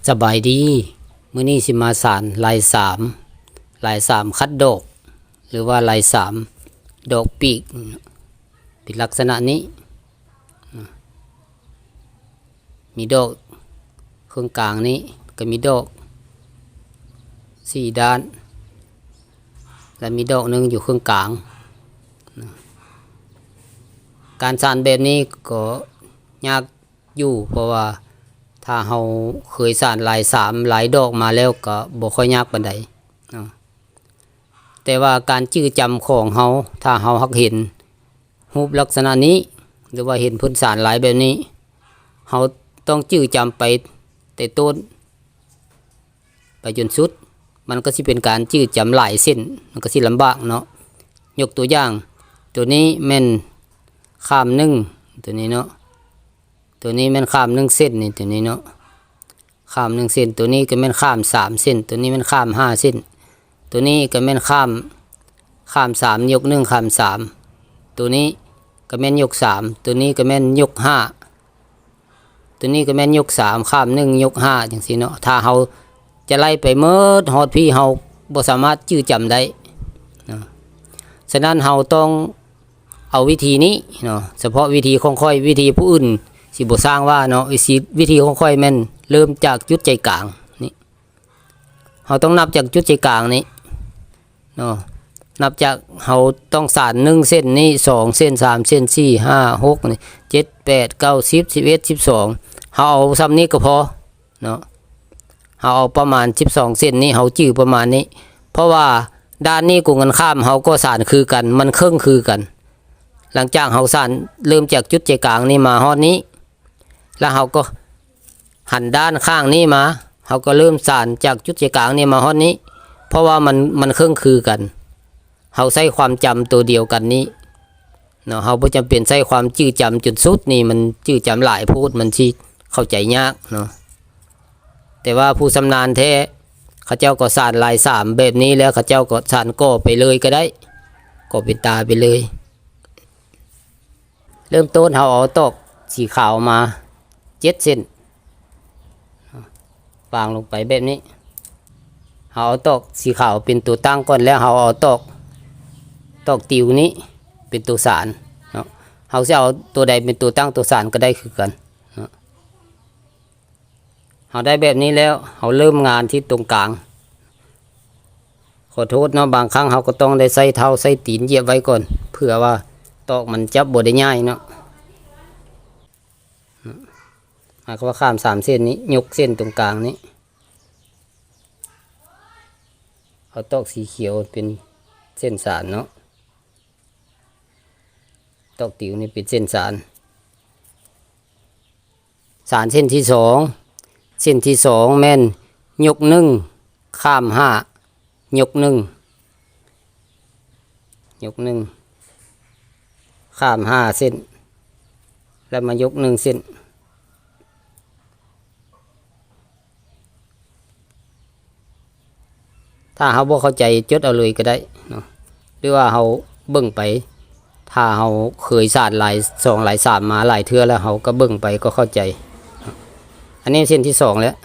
สบายดีมื้อนี้สิมาสานลายสามคัดดอกหรือว่าลายสามดอกปีกเป็นลักษณะนี้มีดอกเครื่องกลางนี้ก็มีดอก4ด้านและมีดอกหนึ่งอยู่เครื่องกลางการสานแบบนี้ก็ยากอยู่เพราะว่าถ้าเราเคยสานลายสามหลายดอกมาแล้วก็บ่ค่อยยากปานใดแต่ว่าการจื้อจำของเราถ้าเราหักเห็นรูปลักษณะนี้หรือว่าเห็นพื้นสานหลายแบบนี้เราต้องจื้อจำไปแต่ต้นไปจนสุดมันก็สิเป็นการจื้อจำหลายเส้นมันก็สิลำบากเนาะยกตัวอย่างตัวนี้แม่นข้าม1ตัวนี้เนาะตัวนี้แม่นข้าม1เส้นนี่ตัวนี้เนาะข้าม1เส้นตัวนี้ก็แม่นข้าม3เส้นตัวนี้แม่นข้าม5เส้นตัวนี้ก็แม่นข้าม3ยก1ข้าม3ตัวนี้ก็แม่นยก3ตัวนี้ก็แม่นยก5ตัวนี้ก็แม่นยก3ข้าม1ยก5จังซี่เนาะถ้าเฮาจะไล่ไปเมิดฮอดพี่เฮาบ่สามารถจื้อจำได้เนาะฉะนั้นเฮาต้องเอาวิธีนี้เนาะเฉพาะวิธีของค่อยวิธีผู้อื่นสิบ่สร้างว่าเนาะวิธีของค่อยแม่นเริ่มจากจุดใจกลางนี่เฮาต้องนับจากจุดใจกลางนี้เนาะนับจากเฮาต้องสาน1เส้นนี้2เส้น3เส้น4 5 6นี่7 8 9 10 11 12เฮาเอาซ้ำนี้ก็พอเนาะเฮาเอาประมาณ12เส้นนี้เฮาจื้อประมาณนี้เพราะว่าด้านนี้กูกันข้ามเฮาก็สานคือกันมันครึ่งคือกันหลังจากเฮาสานเริ่มจากจุดใจกลางนี้มาฮอดนี้แล้วเฮาก็หันด้านข้างนี้มาเฮาก็เริ่มสานจากจุดใจกลางนี้มาฮอดนี้เพราะว่ามันครึ่งคือกันเฮาใช้ความจำตัวเดียวกันนี้เนาะเฮาบ่จำเป็นใช้ความจื้อจำจนสุดนี่มันจื้อจำหลายพูดมันสิเข้าใจยากเนาะแต่ว่าผู้ชำนาญแท้เขาเจ้าก็สานลายสามแบบนี้แล้วเขาเจ้าก็สานก่อไปเลยก็ได้ก่อเป็นตาไปเลยเริ่มต้นเฮาเอาตอกสีขาวมา7เส้นวางลงไปแบบนี้เฮาเอาตอกสีขาวเป็นตัวตั้งก่อนแล้วเฮาเอาตอกติวนี้เป็นตัวสานเนาะเฮาสิเอาตัวใดเป็นตัวตั้งตัวสานก็ได้คือกันเนาะเฮาได้แบบนี้แล้วเฮาเริ่มงานที่ตรงกลางขอโทษเนาะบางครั้งเฮาก็ต้องได้ใส่เท้าใส่ตีนเหยียบไว้ก่อนเพื่อว่าตอกมันจับบ่ได้ง่ายเนาะหากว่าข้าม3เส้นนี้ยกเส้นตรงกลางนี้เอาตอกสีเขียวเป็นเส้นสานเนาะตอกติวนี่เป็นเส้นสานเส้นที่2เส้นที่2แม่นยก1ข้าม5ยก1ข้าม5เส้นแล้วมายก1เส้นถ้าเฮาบ่เข้าใจจดเอาเลยก็ได้เนาะหรือว่าเฮาเบิ่งไปถ้าเฮาเคยสานหลาย2หลาย3มาหลายเทื่อแล้วเฮาก็เบิ่งไปก็เข้าใจอันนี้เส้นที่2แล้ว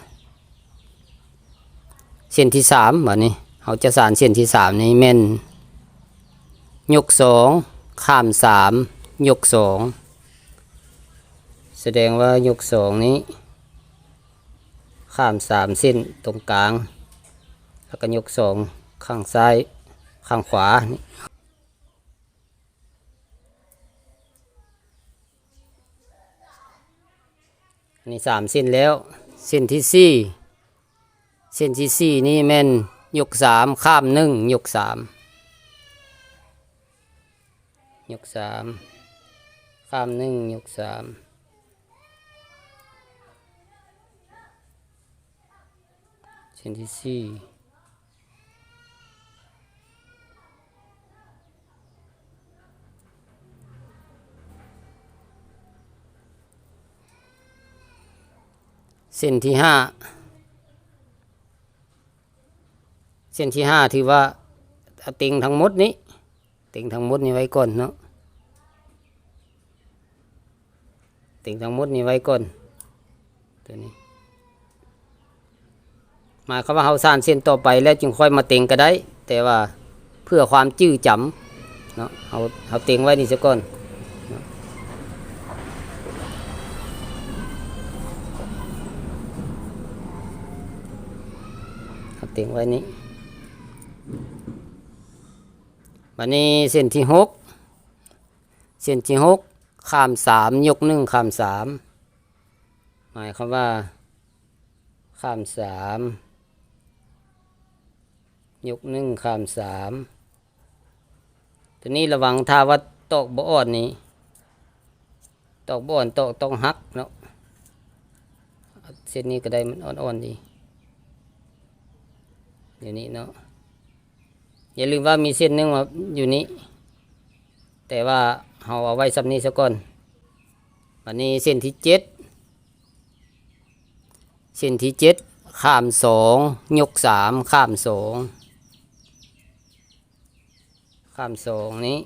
เส้นที่3บัดนี้เฮาจะสานเส้นที่3นี้แม่นยก2ข้าม3ยก2แสดงว่ายก2นี้ข้าม3เส้นตรงกลางแล้วก็ยก2ข้างซ้ายข้างขวานี่3เส้นแล้วเส้นที่4นี่แม่นยก3ข้าม1ยก3ข้าม1ยก3เส้นที่4เส้นที่5ถือว่าติงทั้งหมดนี้ไว้ก่อนเนาะติงทั้งหมดนี้ไว้ก่อนตัวนี้ หมายความว่าเฮาสร้างเส้นต่อไปแล้วจึงค่อยมาเต็งก็ได้แต่ว่าเพื่อความจื้อจำเนาะเฮาเต็งไว้นี่ซะก่อนเฮาเต็งไว้นี้วันนี้เส้นที่6เส้นที่6ข้าม3ยก1ข้าม3หมายความว่าข้าม3ยก1ข้าม3ตัวนี้ระวังถ้าว่าตอกบ่อ่อนนี่ตอกบ่อ่อนตอกต้องหักเนาะเส้นนี้ก็ได้มันอ่อนๆดีเดี๋ยวนี้เนาะอย่าลืมว่ามีเส้นนึงอยู่นี้แต่ว่าเอาไว้ซ้ำนี้ซะก่อนวันนี้เส้นที่7เส้นที่7ข้าม2ยก3ข้าม2ข้าม2นี้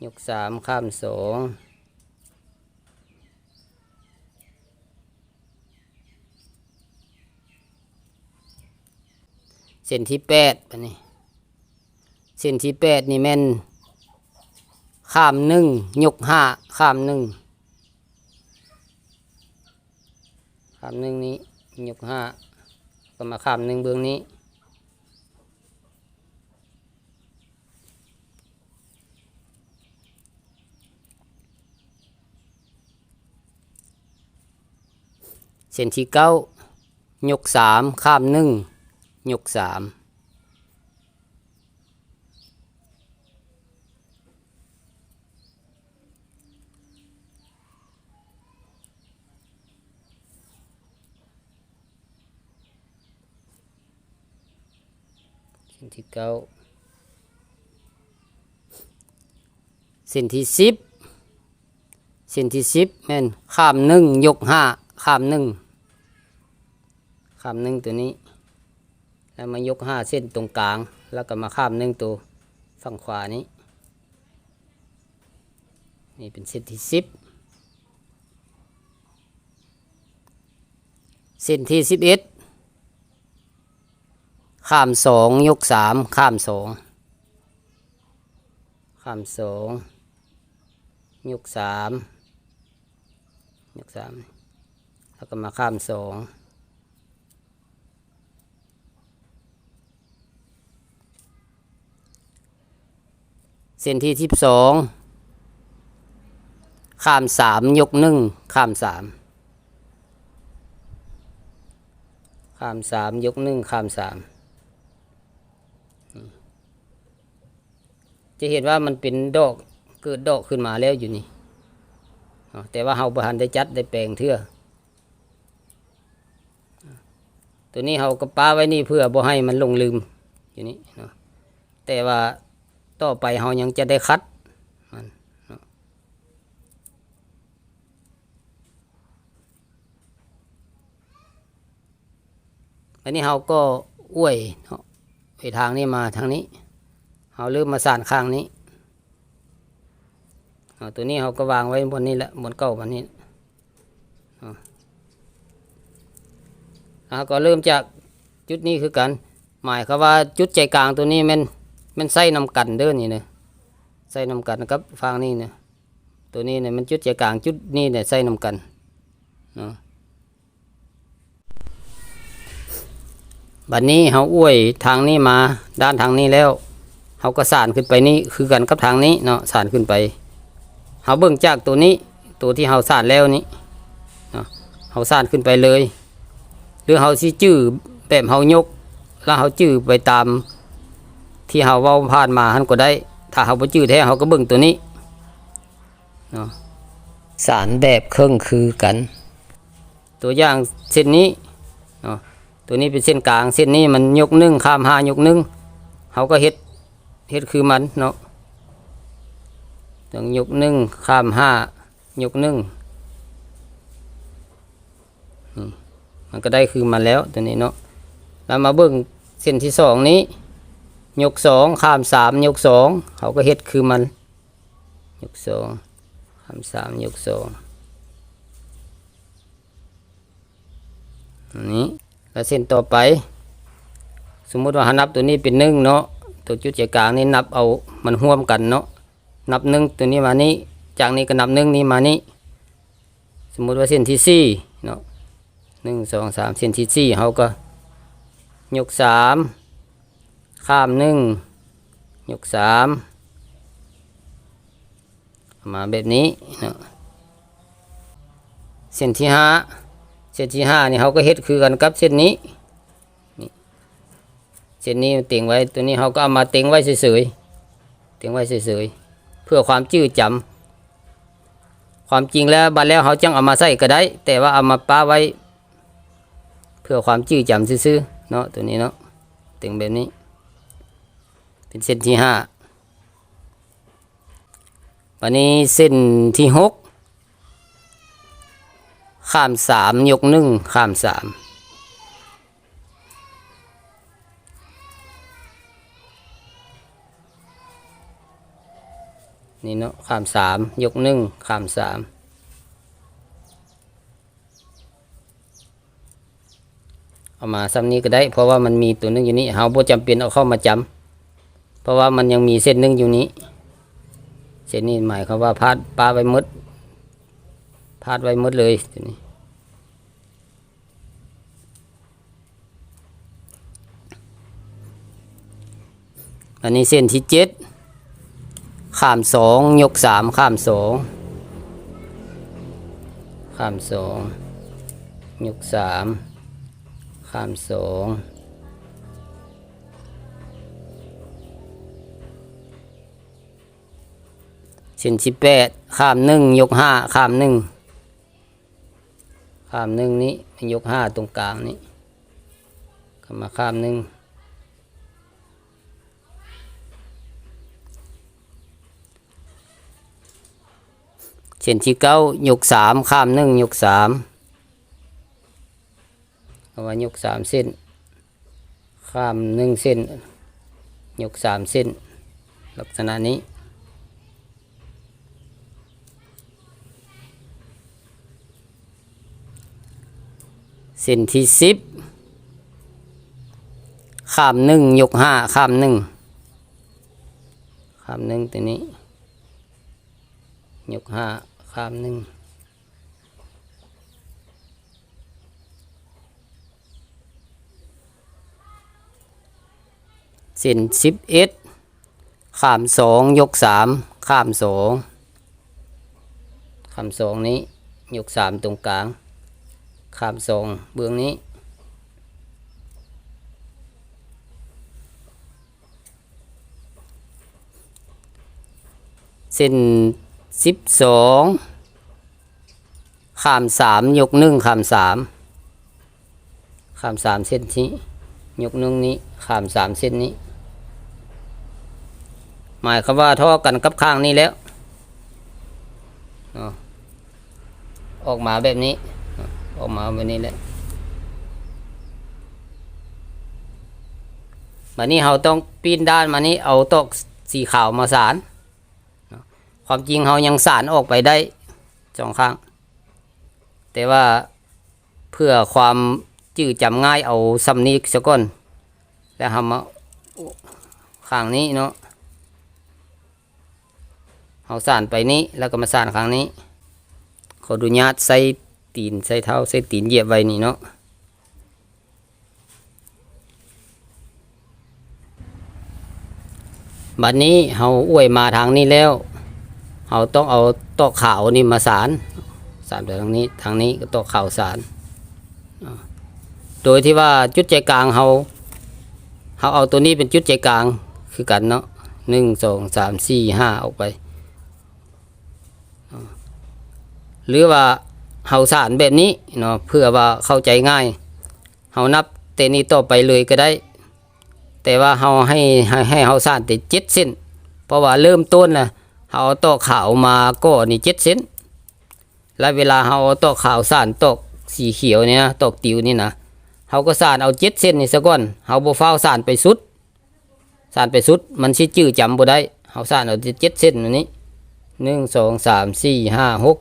ยก3ข้าม2เส้นที่8อันนี้เส้นที่8นี่แม่นข้าม1ยก5ข้าม1ข้าม1นี้ยก5ก็มาข้าม1เบื้องนี้เส้นที่9ยก3ข้าม1ยก3เส้นที่9เส้นที่10เส้นที่10แม่นข้าม1ยก5ข้าม1ตัวนี้แล้วมายก5เส้นตรงกลางแล้วก็มาข้าม1ตัวฝั่งขวานี้นี่เป็นเส้นที่10เส้นที่11ข้าม2ยก3ข้าม2ข้าม2ยก3แล้วก็มาข้าม2เส้นที่12ข้าม3ยก1ข้าม3ข้าม3ยก1ข้าม3จะเห็นว่ามันเป็นดอกเกิดดอกขึ้นมาแล้วอยู่นี่แต่ว่าเฮาบ่ทันได้จัดได้แปลงเทื่อตัวนี้เฮาก็ป้าไว้นี่เพื่อบ่ให้มันลงลืมอยู่นี่เนาะแต่ว่าต่อไปเฮายังจะได้คัดมันอันนี้เฮาก็อ้วยไปทางนี้มาทางนี้เฮาเริ่มมาสานข้างนี้ตัวนี้เฮาก็วางไว้บนนี้แหละบนเก้าบนนี้ก็เริ่มจากจุดนี้คือกันหมายความว่าจุดใจกลางตัวนี้มันใส่นำกันเด้อนี่เนี่ยใส่นำกันนะครับฟังนี่เนี่ยตัวนี้เนี่ยมันจุดใจกลางจุดนี้เนี่ยใส่นำกันเนาะบัดนี้เฮาอ้วยทางนี้มาด้านทางนี้แล้วเฮาก็สานขึ้นไปนี่คือกันกับทางนี้เนาะสานขึ้นไปเฮาเบิ่งจากตัวนี้ตัวที่เฮาสานแล้วนี้เนาะเฮาสานขึ้นไปเลยหรือเฮาสิจื้อแบบเฮายกแล้วเฮาจื้อไปตามที่เฮาเว้าผ่านมาหั่นก็ได้ถ้าเฮาบ่จื้อแท้เฮาก็เบิ่งตัวนี้เนาะสานแบบเครื่องคือกันตัวอย่างเส้นนี้เนาะตัวนี้เป็นเส้นกลางเส้นนี้มันยก1ข้าม5ยก1เฮาก็เฮ็ดคือมันเนาะต้องยก1ข้าม5ยก1มันก็ได้คือมันแล้วตัวนี้เนาะแล้วมาเบิ่งเส้นที่2นี้ยก2ข้าม3ยก2เขาก็เฮ็ดคือมันยก2ข้าม3ยก2อันนี้แล้วเส้นต่อไป สมมุติว่านับตัวนี้เป็น1เนาะตัวจุดใจกลางนี่นับเอามันร่วมกันเนาะนับ1ตัวนี้มานี้จากนี้ก็นับ1นี้มานี้สมมุติว่าเส้นที่4เนาะ1 2 3เส้นที่4เฮาก็ยก3ข้าม1ยก3มาแบบนี้เนาะเส้นที่5นี่เฮาก็เฮ็ดคือกันกับเส้นนี้นี่เส้นนี้เต็งไว้ตัวนี้เฮาก็เอามาเต็งไว้เฉยๆเต็งไว้เฉยๆเพื่อความจื้อจำความจริงแล้วบัดแล้วเฮาจังเอามาใส่ก็ได้แต่ว่าเอามาป้าไว้เพื่อความจื้อจำซื่อๆเนาะตัวนี้เนาะเต็งแบบนี้เป็นเส้นที่5วันนี้เส้นที่6ข้าม3ยก1ข้าม3นี่เนาะข้าม3ยก1ข้าม3เอามาซ้ำนี้ก็ได้เพราะว่ามันมีตัวนึงอยู่นี้เฮาบ่จำเป็นเอาเข้ามาจำเพราะว่ามันยังมีเส้นนึงอยู่นี้เส้นนี้หมายความว่าพาดปลาไว้หมดพาดไว้หมดเลยตัวนี้อันนี้เส้นที่7ข้าม2ยก3ข้าม2ข้าม2ยก3ข้าม2เส้นที่8ข้าม1ยก5ข้าม1ข้าม1นี้ยก5ตรงกลางนี้ก็มาข้าม1เส้นที่9ยก3ข้าม1ยก3เอาว่ายก3เส้นข้าม1เส้นยก3เส้นลักษณะนี้เส้นที่10ข้าม1ยก5ข้าม1ข้าม1ตัวนี้ยก5ข้าม1เส้น11ข้าม2ยก3ข้าม2ข้าม2นี้ยก3ตรงกลางข้าม2เบื้องนี้เส้น12ข้าม3ยก1ข้าม3ข้าม3เส้นนี้ยก1นี้ข้าม3เส้นนี้หมายความว่าเท่ากันกับข้างนี้แล้วออกมาแบบนี้ออกมาแบบนี้แหละบัดนี้เราต้องปีนด้านมานี้เอาตอกสีขาวมาสานความจริงเรายังสานออกไปได้2ข้างแต่ว่าเพื่อความจื้อจำง่ายเอาซ้ำนี้ซะก่อนแล้วทำมาข้างนี้เนาะเราสานไปนี้แล้วก็มาสานข้างนี้ขออนุญาตใส่ตีนใส่เท้าใส่ตีนเหยียบไว้นี่เนาะบัดนี้เราอวยมาทางนี้แล้วเราต้องเอาตอกขาวนี่มาสานไปทางนี้ก็ตอกขาวสานโดยที่ว่าจุดใจกลางเราเอาตัวนี้เป็นจุดใจกลางคือกันเนาะ1 2 3 4 5ออกไปหรือว่าเฮาสานแบบนี้เนาะเพื่อว่าเข้าใจง่ายเฮานับเตนี้ต่อไปเลยก็ได้แต่ว่าเฮาให้เฮาสานแต่7เส้นเพราะว่าเริ่มต้นน่ะเฮาเอาตอกขาวมาก็นี่7เส้นและเวลาเฮาเอาตอกขาวสานตอกสีเขียวเนี่ยนะตอกติวนี่นะเฮาก็สานเอา7เส้นนี่ซะก่อนเฮาบ่ฟ้าวสานไปสุดมันสิจื้อจำบ่ได้เฮาสานเอา7เส้นอันนี้1 2 3 4 5 6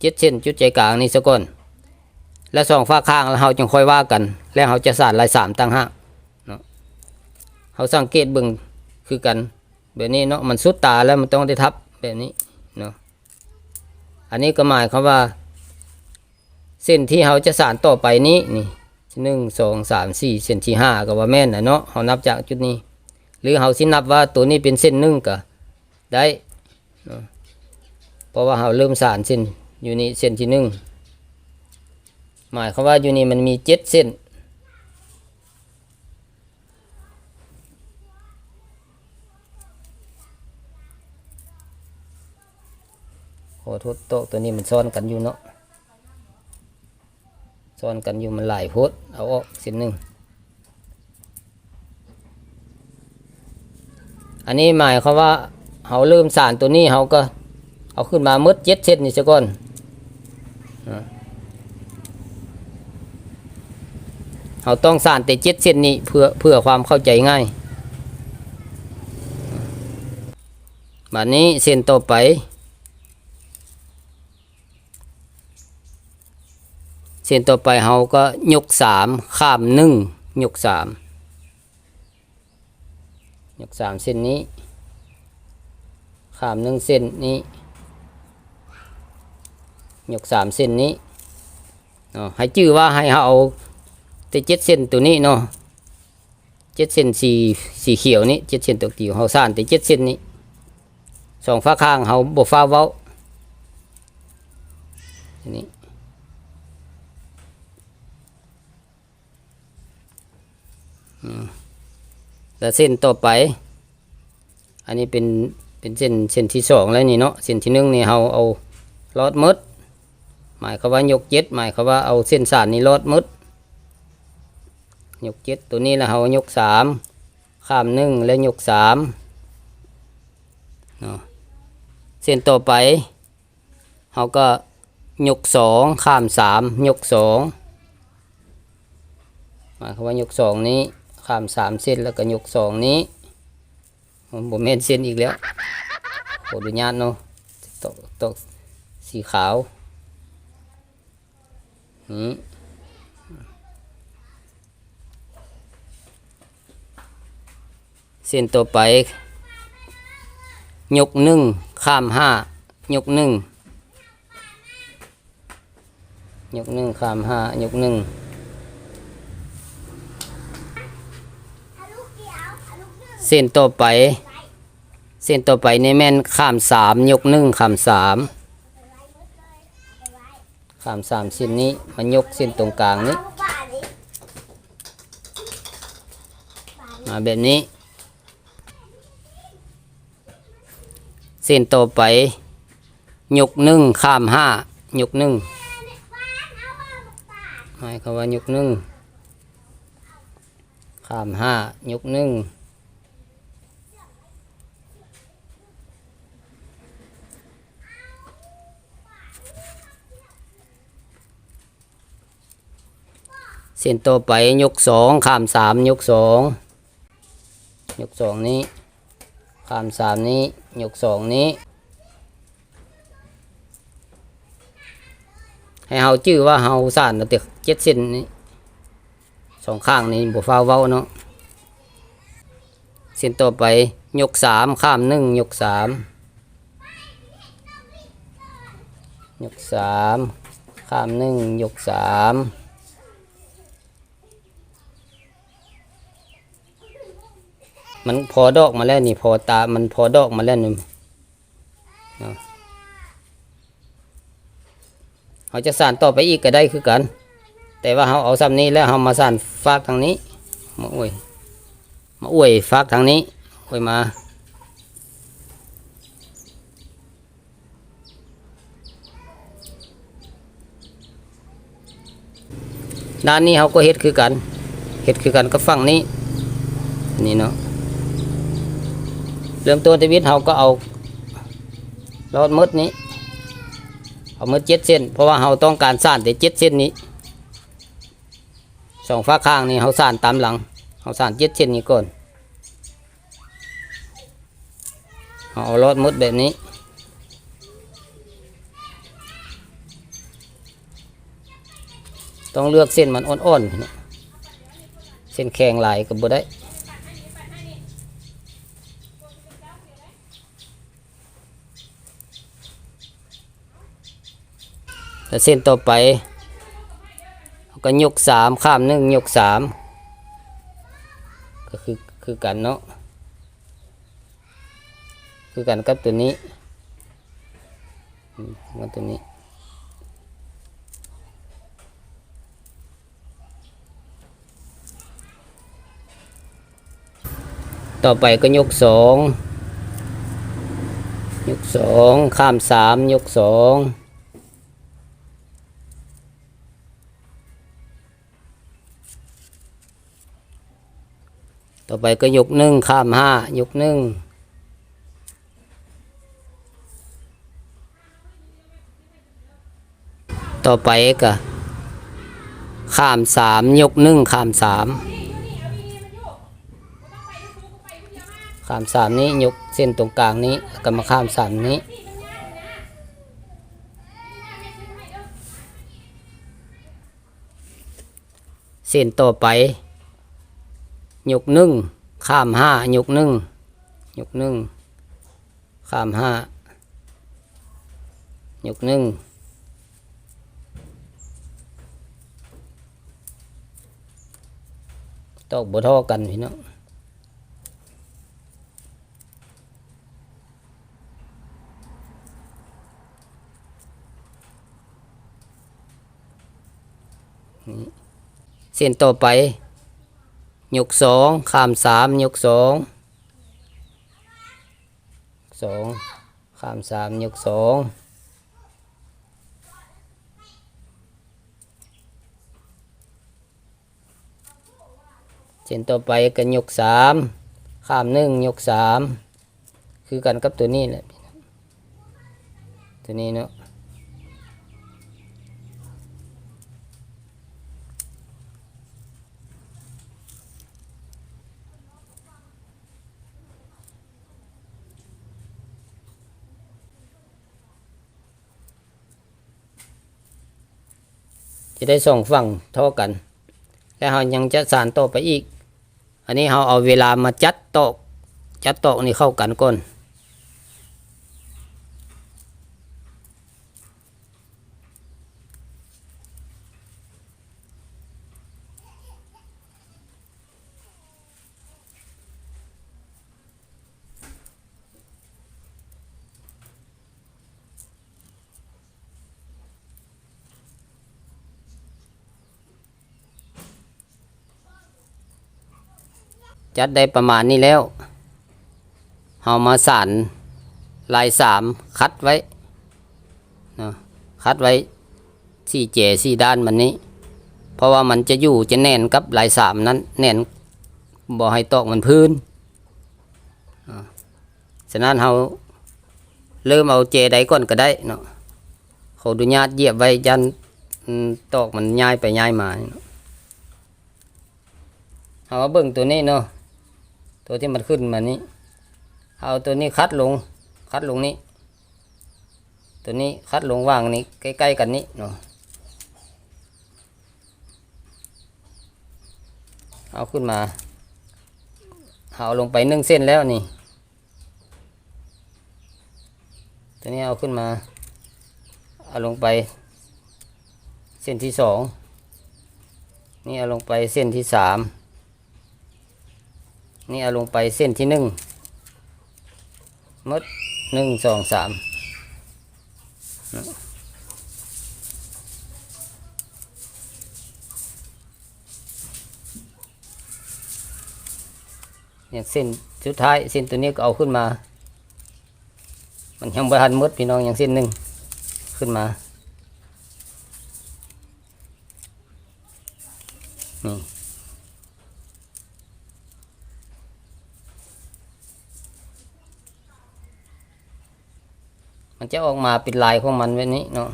7เส้นจุดใจกลางนี่ซะก่อนและ2ฝาข้างแล้วเฮาจึงค่อยว่ากันแล้วเฮาจะสานลาย3ต่างหากเนาะ เขาสังเกตเบิ่งคือกันแบบนี้เนาะมันสุดตาแล้วมันต้องได้ทับแบบนี้เนาะอันนี้ก็หมายความว่าเส้นที่เขาจะสานต่อไปนี้นี่1 2 3 4เส้นที่5ก็ว่าแม่นเนาะเขานับจากจุดนี้หรือเขาสินับว่าตัวนี้เป็นเส้น1ก็ได้เนาะเพราะว่าเขาเริ่มสานเส้นอยู่นี่เส้นที่1หมายความว่าอยู่นี่มันมี7เส้นขอโทษโต๊ะตัวนี้มันซ้อนกันอยู่เนาะซ้อนกันอยู่มันหลายโพดเอาออกเส้น1อันนี้หมายความว่าเขาเริ่มสานตัวนี้เขาก็เอาขึ้นมามืด7เส้นนี่ซะก่อนเขาต้องสานแต่7เส้นนี้เพื่อความเข้าใจง่ายบัดนี้เส้นต่อไปเส้นต่อไปเขาก็ยก3ข้าม1ยก3เส้นนี้ข้าม1เส้นนี้ยก3เส้นนี้ให้ชื่อว่าให้เขาเอาแต่7เส้นตัวนี้เนาะ7เส้นสีเขียวนี้7เส้นตัวเขียวเขาสานแต่7เส้นนี้2ฟ้าข้างเขาบ่ฟ้าเว้าอันนี้แล้วเส้นต่อไปอันนี้เป็นเส้นที่2แล้วนี่เนาะเส้นที่1นี่เราเอาลอดมดหมายความว่ายก7หมายความว่าเอาเส้นสานนี่ลอดมดยก7ตัวนี้แล้วเรายก3ข้าม1แล้วยก3เนาะเส้นต่อไปเราก็ยก2ข้าม3ยก2หมายความว่ายก2นี้ข้าม3เส้นแล้วก็ยก2นี้ผมเห็นเส้นอีกแล้วขออนุญาตเนาะตกสีขาวเส้นต่อไปยก1ข้าม5ยก1ข้าม5ยก1เส้นต่อไปนี่แม่นข้าม3ยก1ข้าม3เส้นนี้มันยกเส้นตรงกลางนี้มาแบบนี้เส้นต่อไปยก1ข้าม5ยก1หมายความว่ายก1ข้าม5ยก1เส้นต่อไปยก2ข้าม3ยก2นี้ข้าม3นี้ยก2นี้ให้เฮาชื่อว่าเฮาสานแต่7เส้นนี้2ข้างนี้บ่ฟ้าเว้าเนาะเส้นต่อไปยก3ข้าม1ยก3ข้าม1ยก3มันพอดอกมาแล้วนี่พอตามันพอดอกมาแล้วนี่เขาจะสานต่อไปอีกก็ได้คือกันแต่ว่าเขาเอาซ้ำนี้แล้วเขามาสานฟากทางนี้มาอวยฟากทางนี้อวยมาด้านนี้เขาก็เฮ็ดคือกันก็ฝั่งนี้นี่เนาะเริ่มต้นชีวิตเขาก็เอาลอดมดนี้เอามด7เส้นเพราะว่าเขาต้องการสานแต่7เส้นนี้2ฟ้าข้างนี่เขาสานตามหลังเขาสาน7เส้นนี้ก่อนเอาลอดมดแบบนี้ต้องเลือกเส้นมันอ่อนๆเส้นแข็งหลายก็บ่ได้ แล้วเส้นต่อไปก็ยก3ข้าม1ยก3ก็คือกันเนาะคือกันกับตัวนี้กับตัวนี้ต่อไปก็ยก2ข้าม3ยก2ต่อไปก็ยก1ข้าม5ยก1ต่อไปก็ข้าม3ยก1ข้าม3นี้ยกเส้นตรงกลางนี้แล้วก็มาข้าม3นี้เส้นต่อไปยก1ข้าม5ยก1ข้าม5ยก1ตอกบ่เท่ากันพี่น้องเส้นต่อไปยก2ข้าม3ยก2ข้าม3ยก2เส้นต่อไปก็ยก3ข้าม1ยก3คือกันกับตัวนี้แหละตัวนี้เนาะจะได้2ฝั่งเท่ากันแล้วเรายังจะสานต่อไปอีกอันนี้เราเอาเวลามาจัดตอกนี่เข้ากันก่อนจัดได้ประมาณนี้แล้วเอามาสานลาย3คัดไว้นะคัดไว้4 เจ4ด้านมันนี้เพราะว่ามันจะอยู่จะแน่นกับลาย3นั้นแน่นบ่ให้ตอกมันพื้นฉะนั้นเราเริ่มเอาเจใดก่อนก็ได้เนาะเขาดูญาติเหยียบไว้ยันตอกมันย้ายไปย้ายมาเอาเบิ่งตัวนี้เนาะตัวที่มันขึ้นมานี้เอาตัวนี้คัดลงนี้ตัวนี้คัดลงวางนี้ใกล้ๆกันนี้เนาะเอาขึ้นมาเอาลงไป1เส้นแล้วนี่ตัวนี้เอาขึ้นมาเอาลงไปเส้นที่2นี่เอาลงไปเส้นที่3นี่เอาลงไปเส้นที่1มด1 2 3เนี่ยเส้นสุดท้ายเส้นตัวนี้ก็เอาขึ้นมามันยังบ่ทันมดพี่น้องอย่างเส้น1ขึ้นมานี่มันจะออกมาเป็นลายของมันแบบนี้เนาะ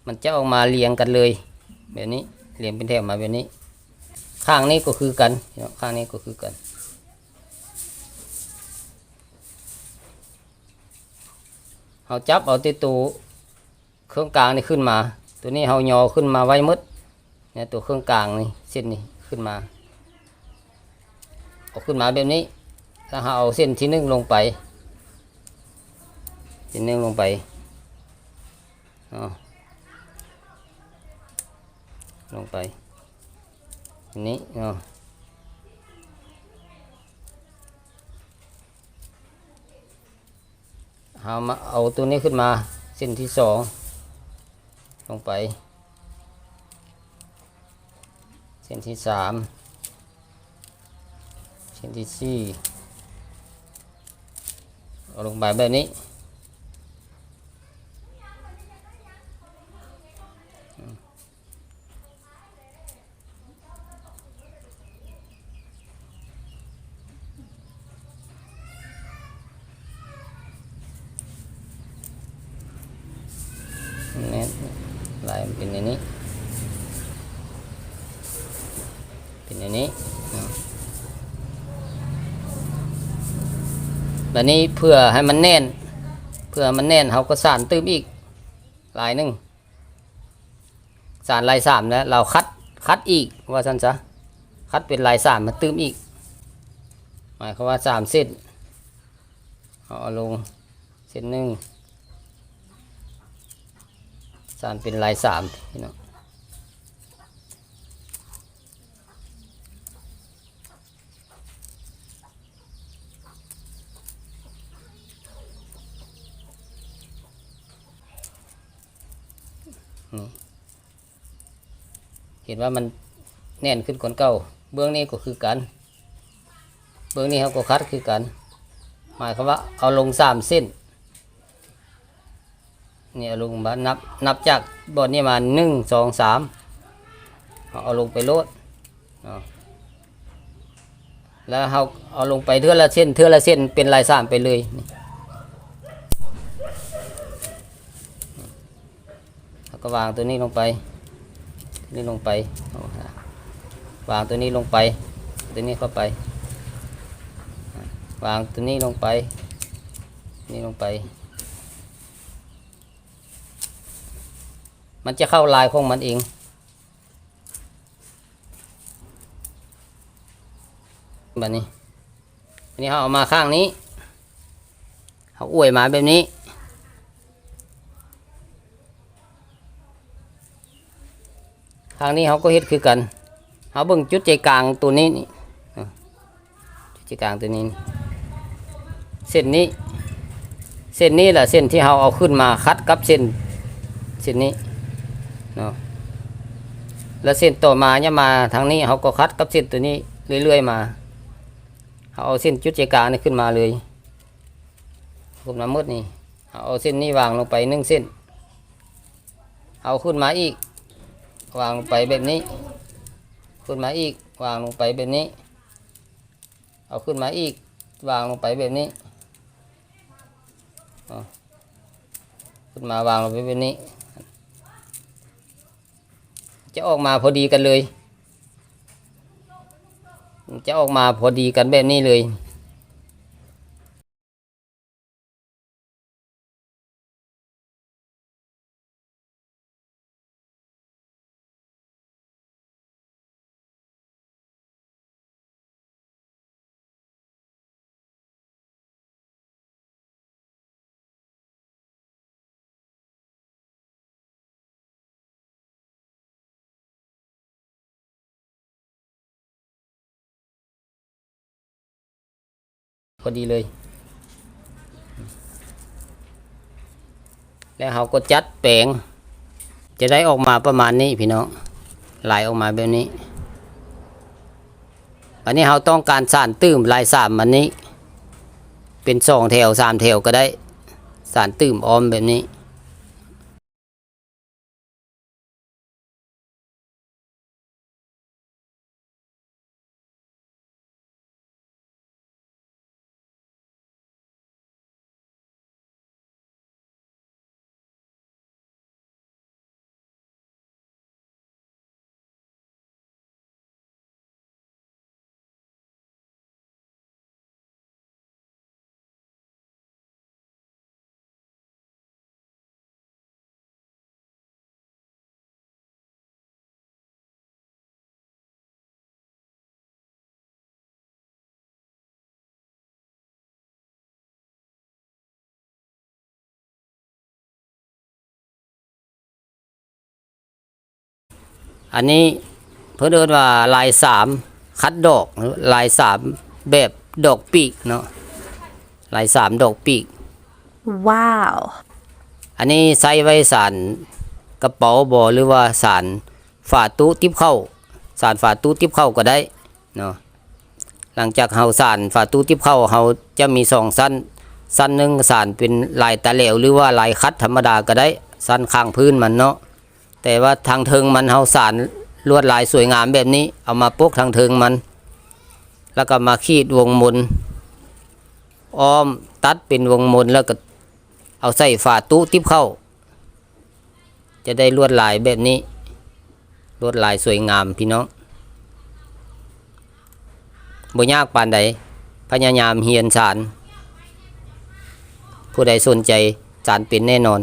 มันจะออกมาเรียงกันเลยแบบนี้เรียงเป็นแถวมาแบบนี้ข้างนี้ก็คือกันข้างนี้ก็คือกันเอาจับเอาที่ตัวเครื่องกลางนี่ขึ้นมาตัวนี้เอายอขึ้นมาไว้มดเนี่ยตัวเครื่องกลางนี่เส้นนี้ขึ้นมาเอาขึ้นมาแบบนี้แล้วเอาเส้นที่1ลงไป เส้นหนึ่งลงไปเอาลงไปอันนี้เอามาเอาตัวนี้ขึ้นมาเส้นที่สองลงไปเส้นที่สามเส้นที่สี่เอาลงไปแบบนี้นี่ลายมันเป็นอย่างนี้เป็นอย่างนี้แบบนี้เพื่อให้มันแน่นเขาก็สานตื้มอีกลายหนึ่งสานลายสามแล้วเราคัดอีกว่าซั่นซะคัดเป็นลายสามมาตื้มอีกหมายความว่าสามเส้นเอาลงเส้นหนึ่งสานเป็นลายสามพี่น้องเห็นว่ามันแน่นขึ้นกว่าเก่าเบื้องนี้ก็คือกันเบื้องนี้เขาก็คัดคือกันหมายความว่าเอาลงสามเส้นเนี่ยลงมานับจากบอดนี้มา1 2 3เอาลงไปโลดแล้วเราเอาลงไปเทื่อละเส้นเป็นลายสามไปเลยแล้วก็วางตัวนี้ลงไปวางตัวนี้ลงไปตัวนี้เข้าไปวางตัวนี้ลงไปนี่ลงไปมันจะเข้าลายของมันเองแบบนี้อันนี้เขาเอามาข้างนี้เขาอวยมาแบบนี้ข้างนี้เขาก็เฮ็ดคือกันเขาเบิ่งจุดใจกลางตัวนี้นี่จุดใจกลางตัวนี้เส้นนี้แหละเส้นที่เราเอาขึ้นมาคัดกับเส้นนี้เนาะแล้วเส้นต่อมาเนี่ยมาทางนี้เขาก็คัดกับเส้นตัวนี้เรื่อยๆมาเขาเอาเส้นจุดใจกลางนี่ขึ้นมาเลยผมน้ำมืดนี่เอาเส้นนี้วางลงไป1 เส้นเอาขึ้นมาอีกวางลงไปแบบนี้ขึ้นมาอีกวางลงไปแบบนี้เอาขึ้นมาอีกวางลงไปแบบนี้ขึ้นมาวางลงไปแบบนี้จะออกมาพอดีกันเลยจะออกมาพอดีกันแบบนี้เลยพอดีเลยแล้วเราก็จัดแปลงจะได้ออกมาประมาณนี้พี่น้องลายออกมาแบบนี้อันนี้เราต้องการสานตื้มลายสามมันนี้เป็น2 แถว 3 แถวก็ได้สานตื้มอ้อมแบบนี้ อันนี้เพิ่นเอิ้นว่าลาย3คัดดอกหรือลาย3แบบดอกปีกเนาะลาย3ดอกปีก ว้าว อันนี้ใส่ไว้สารกระเป๋าบ่หรือว่าสารฝาตู้ติ๊บเข้าสารฝาตู้ติ๊บเข้าก็ได้เนาะหลังจากเฮาสารฝาตู้ติ๊บเข้าเฮาจะมี2สั้นสั้นหนึงสารเป็นลายตะเหลวหรือว่าลายคัดธรรมดาก็ได้สั้นข้างพื้นมันเนาะแต่ว่าทางเทิงมันเฮาสารลวดลายสวยงามแบบนี้เอามาปกทางเทิงมันแล้วก็มาขีดวงมนอ้อมตัดเป็นวงมนแล้วก็เอาใส่ฝาตู้ติ๊บเข้าจะได้ลวดลายแบบนี้ลวดลายสวยงามพี่น้องบ่ยากปานใดพยายามเรียนสารผู้ใดสนใจสารเป็นแน่นอน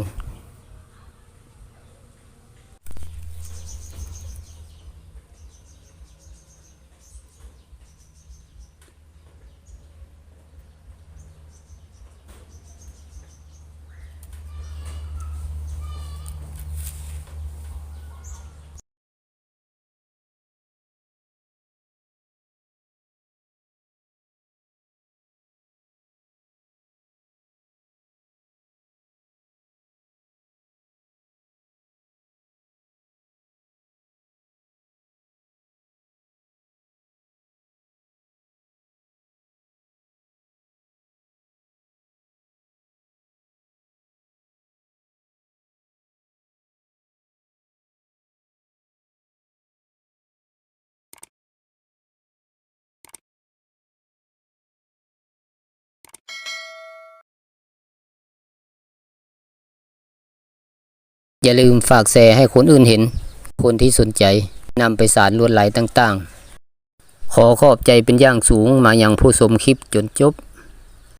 อย่าลืมฝากแชร์ให้คนอื่นเห็นคนที่สนใจนำไปสารลวดลายต่างๆขอขอบใจเป็นอย่างสูงมาอย่างผู้ชมคลิปจนจบ